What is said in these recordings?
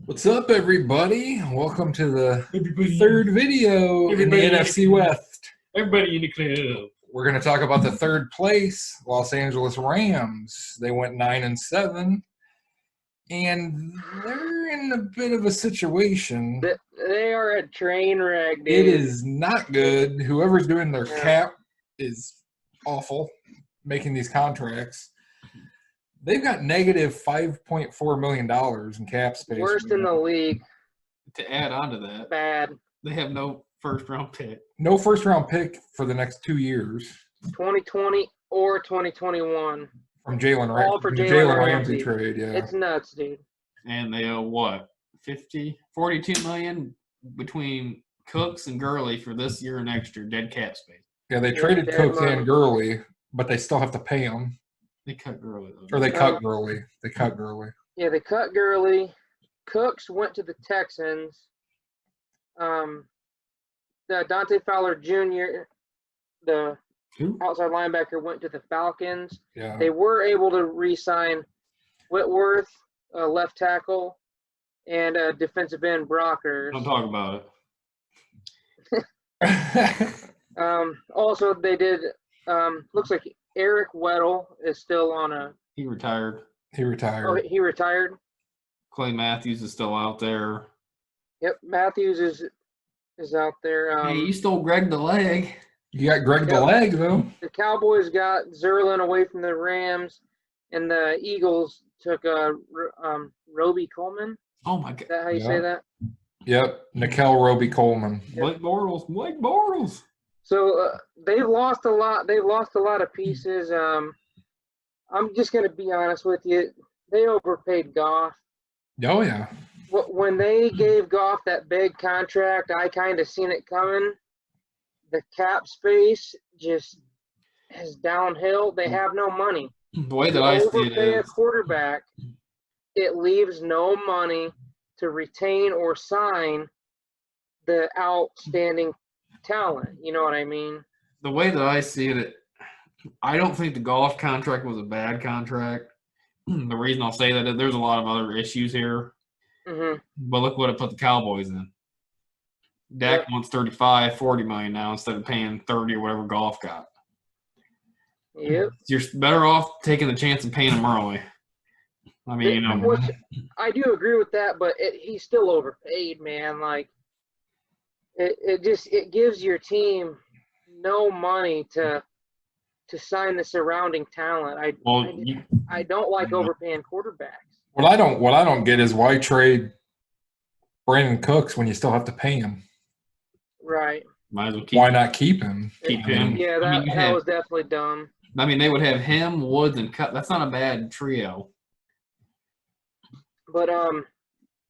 What's up, everybody? Welcome to the Everybody, third video in the everybody in the NFC club. West. Everybody in the club. We're going to talk about the third place Los Angeles Rams. They went 9-7, and they're in a bit of a situation. They are a train wreck, dude. It is not good. Whoever's doing their cap is awful, making these contracts. They've got negative $5.4 million in cap space. Worst in the league. To add on to that, Bad. they have no first-round pick. No first-round pick for the next 2 years. 2020 or 2021. From Jalen All for Ramsey. Jalen Ramsey Ramsey trade, yeah. It's nuts, dude. And they owe what? 42 million between Cooks and Gurley for this year and next year, dead cap space. Yeah, they traded dead Cooks money. and Gurley, but they still have to pay them. They cut Gurley though. Or they cut Gurley. They cut Gurley. Yeah, they cut Gurley. Cooks went to the Texans. The Dante Fowler Jr., the Who? outside linebacker, went to the Falcons. Yeah. They were able to re-sign Whitworth, left tackle, and defensive end Brockers. Don't talk about it. Also, they did. Looks like Eric Weddle is still on a. He retired. He retired. Oh, he retired. Clay Matthews is still out there. Yep, Matthews is out there. Hey, you stole Greg the leg. You got Greg the leg, though. The Cowboys got Zerlin away from the Rams, and the Eagles took Roby Coleman. Oh my Is God. that how you say that? Yep. Nikel Roby-Coleman. Blake Bortles. Blake Bortles. So they've lost a lot. They've lost a lot of pieces. I'm just gonna be honest with you. They overpaid Goff. Oh, yeah. When they gave Goff that big contract, I kind of seen it coming. The cap space just is downhill. They have no money. The way that I see it Overpay a is, quarterback, it leaves no money to retain or sign the outstanding talent. You know what I mean? the way that I see it, I don't think the golf contract was a bad contract. The reason I'll say that is there's a lot of other issues here. Mm-hmm. But look what it put the Cowboys in. Dak wants 35, 40 million now instead of paying 30 or whatever Golf got. Yep. You're better off taking the chance and paying him early. I mean, Which I do agree with that, but he's still overpaid, man. Like it gives your team no money to sign the surrounding talent. I don't like overpaying quarterbacks. What I don't get is why trade Brandon Cooks when you still have to pay him. Right. might as well keep Why not keep him? Keep him. Yeah, that was definitely dumb. I mean, they would have him, Woods, and Cut. That's not a bad trio. But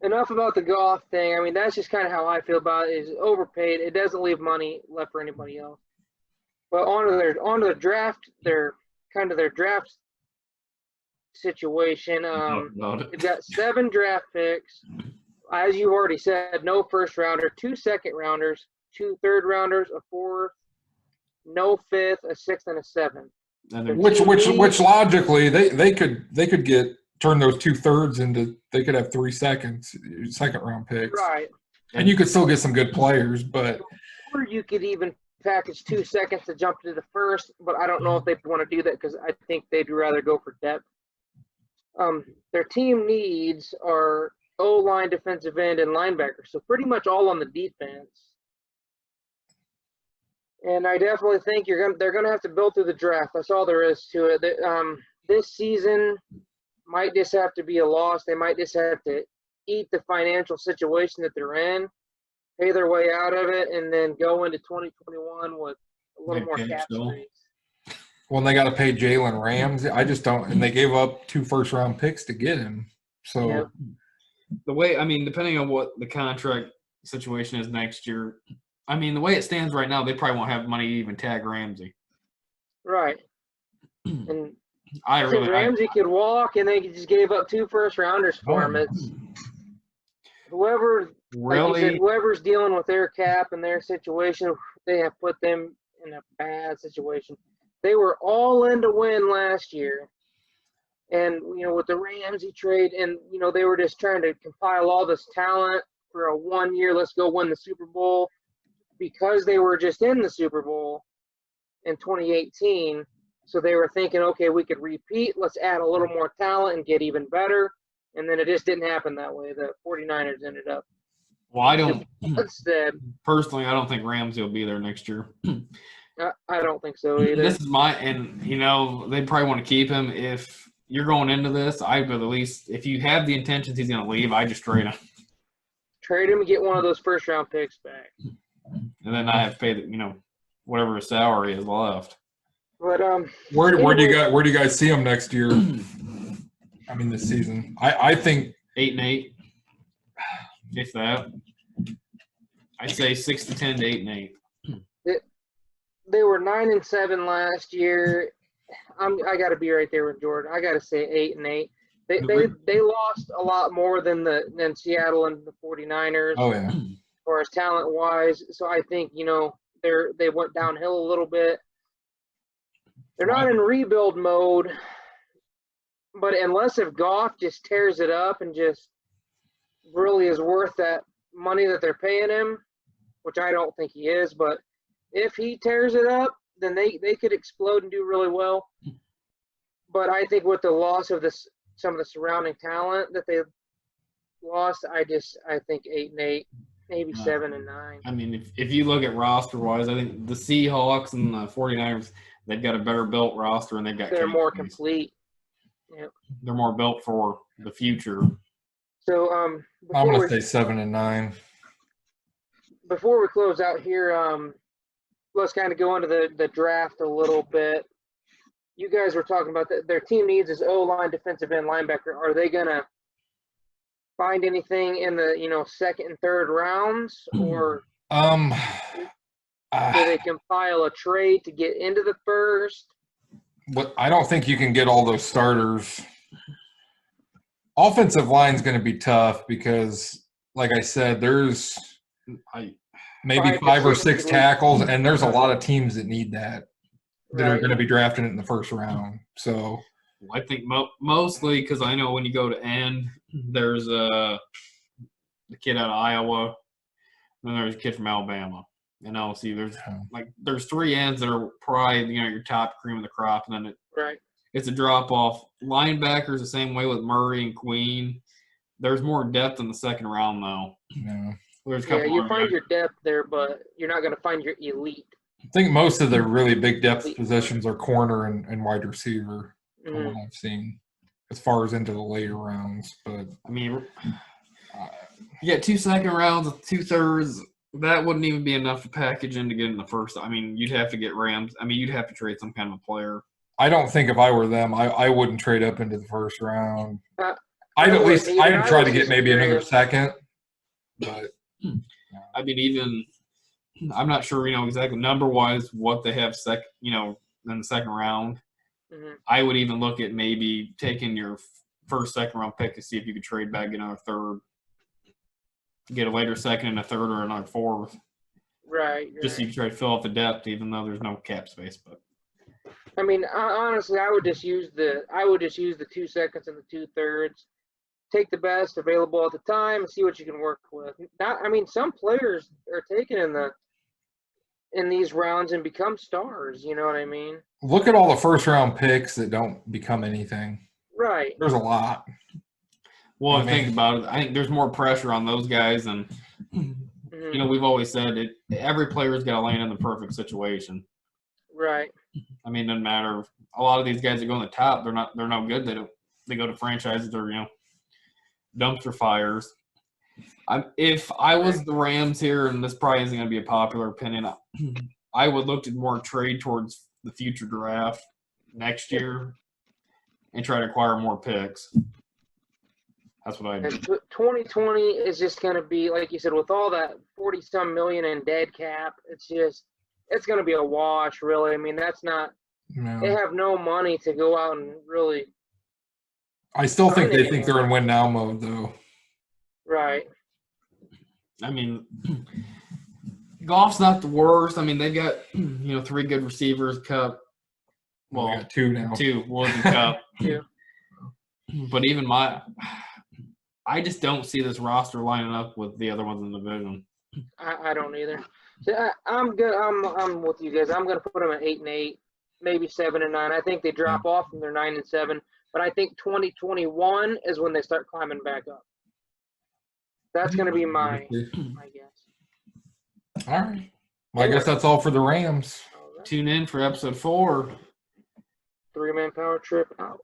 enough about the Goff thing. I mean, that's just kind of how I feel about it. Is overpaid. It doesn't leave money left for anybody else. But onto their draft, their draft situation. They've got 7 draft picks. As you already said, no first rounder, 2 second rounders, 2 third rounders, a 4th, no 5th, a 6th, and a 7th. Which logically they could turn those 2 thirds into, they could have 3 second round picks. Right. And you could still get some good players, but Or you could even package 2 seconds to jump to the first, but I don't know if they want to do that because I think they'd rather go for depth. Their team needs are O-line, defensive end, and linebacker, so pretty much all on the defense. And I definitely think they're gonna have to build through the draft. That's all there is to it. This season might just have to be a loss. They might just have to eat the financial situation that they're in, pay their way out of it, and then go into 2021 with a little more cap space. When they got to pay Jalen Ramsey, I just don't. And they gave up 2 first-round picks to get him. So Yep. The way, I mean, depending on what the contract situation is next year, I mean, the way it stands right now, they probably won't have money to even tag Ramsey. Right. And Ramsey Ramsey could walk, and they just gave up 2 first rounders for him. It's whoever, like you said, whoever's dealing with their cap and their situation, they have put them in a bad situation. They were all in to win last year, And, with the Ramsey trade, and, they were just trying to compile all this talent for a 1 year, let's go win the Super Bowl, because they were just in the Super Bowl in 2018. So they were thinking, okay, we could repeat. Let's add a little more talent and get even better. And then it just didn't happen that way. The 49ers ended up. Well, I don't Instead, personally. I don't think Ramsey will be there next year. I don't think so either. This is they probably want to keep him. If you're going into this, I would at least, if you have the intentions he's going to leave, I just trade him. Trade him and get one of those first-round picks back. And then I have to pay whatever his salary is left. But where do you guys see him next year? I mean, this season. I think 8-8. If that, I'd say 6-10 to 8-8. They were 9-7 last year. I got to be right there with Jordan. I got to say 8-8. They lost a lot more than Seattle and the 49ers. Oh yeah. As far as talent wise, so I think they went downhill a little bit. They're not in rebuild mode, but unless if Goff just tears it up and just really is worth that money that they're paying him, which I don't think he is, but if he tears it up, then they could explode and do really well. But I think with the loss of some of the surrounding talent that they lost, I think 8-8, maybe 7-9. I mean, if you look at roster-wise, I think the Seahawks and the 49ers, they've got a better built roster, and they're more complete. Yep. They're more built for the future. So I'm going to say 7-9. Before we close out here, let's kind of go into the draft a little bit. You guys were talking about their team needs is O-line, defensive end, linebacker. Are they going to find anything in the second and third rounds, or do they compile a trade to get into the first? But I don't think you can get all those starters. Offensive line is going to be tough because, like I said, there's maybe 5 or 6 tackles, and there's a lot of teams that need that are going to be drafted in the first round. So I think mostly because I know when you go to end, there's the kid out of Iowa, and then there's a kid from Alabama. And LSU, there's 3 ends that are probably your top cream of the crop, and then it's a drop off. Linebackers the same way with Murray and Queen. There's more depth in the second round though. Yeah. You find your depth there, but you're not going to find your elite. I think most of the really big depth positions are corner and wide receiver, from what I've seen, as far as into the later rounds. But I mean, you get 2 second rounds with 2/3. That wouldn't even be enough to package in to get in the first. I mean, you'd have to get Rams. I mean, you'd have to trade some kind of a player. I don't think if I were them, I wouldn't trade up into the first round. I'd try to get maybe another second. But I mean, I'm not sure, exactly number-wise what they have in the second round. Mm-hmm. I would even look at maybe taking your first, second-round pick to see if you could trade back another third. Get a later second and a third or another fourth. Right. Just so you can try to fill out the depth, even though there's no cap space. But I mean, honestly, I would just use the 2 seconds and the 2/3. Take the best available at the time and see what you can work with. Some players are taken in these rounds and become stars. You know what I mean? Look at all the first round picks that don't become anything. Right. There's a lot. Well, think about it. I think there's more pressure on those guys, and we've always said it. Every player's got to land in the perfect situation. Right. I mean, it doesn't matter. A lot of these guys that go on the top, they're no good. They go to franchises or dumpster fires. If I was the Rams here, and this probably isn't going to be a popular opinion, I would look to more trade towards the future draft next year and try to acquire more picks. That's what I do. 2020 is just going to be, like you said, with all that 40-some million in dead cap, it's going to be a wash, really. I mean, that's not No. – they have no money to go out and really – I still think they think they're in win now mode, though. Right. I mean, Goff's not the worst. I mean, they've got 3 good receivers. Cup. Well, we got 2 now. 2. Woods and Cup. Yeah. But even I just don't see this roster lining up with the other ones in the division. I don't either. So I'm good. I'm with you guys. I'm gonna put them at 8-8, maybe 7-9. I think they drop off and they're 9-7. But I think 2021 is when they start climbing back up. That's gonna be my guess. All right. Well, I guess that's all for the Rams. Tune in for episode 4. 3-man power trip out.